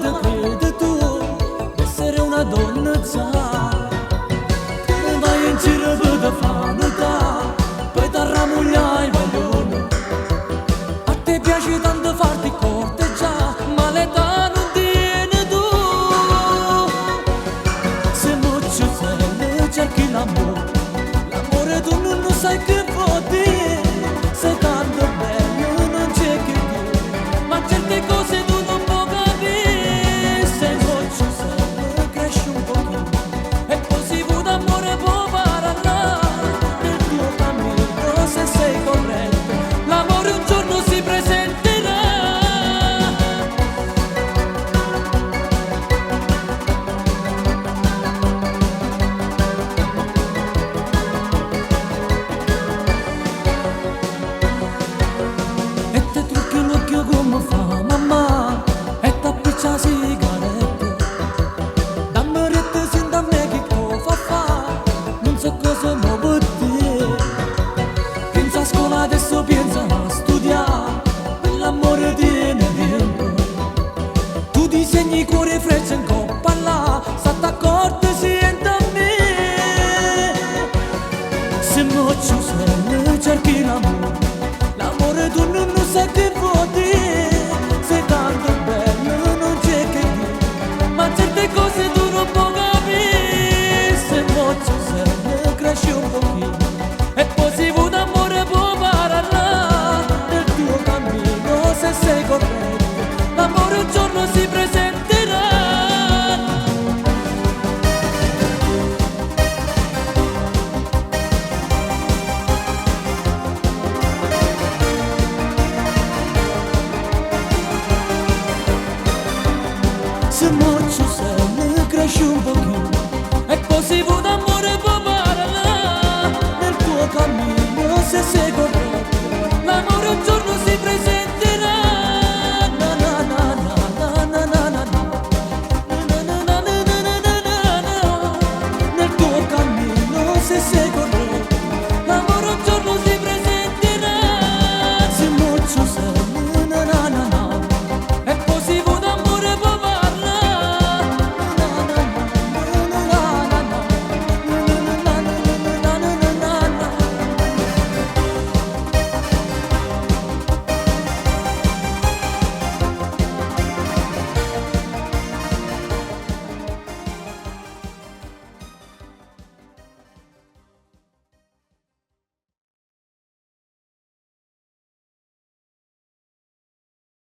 vada crede tu essere una donna già, che vai in giro per fanità, poi ti rammugliai vaglione. A te piace tanto farti corteggiare, ma l'età non tiene tu. Se muccio sei, cerchi l'amore, l'amore tu non lo sai che vuol dire. Sei tanto bello, non c'è che dire, ma certe cose tu non puoi capire. Se muccio sei, cresci un pochino, e poi si vuole amore può parlare. Nel tuo cammino se sei corretto, l'amore un giorno si presenterà. E te trucchi l'occhio come fa mamma, e t'appiccia sigarette, dammi retta sin da me che fa, non so cosa muovo te. Pensa a scuola adesso pensa a studiare, per l'amore tiene tempo. Tu disegni cuore freccia in coppa là, state accorti siente a me. Se muccio sei, cerchi l'amore, l'amore tu non lo sai che vuol dire. Sei tanto bello, non c'è che dire, ma certe cose tu non puoi capire. Se muccio sei, cresci un pochino, e poi si vuole amore può parlare. Nel tuo cammino se sei corretto, l'amore un giorno si presenterà. Se muccio sei, cresci un pochino, e poi si vuole amore può parlare. Nel tuo cammino se sei corretto,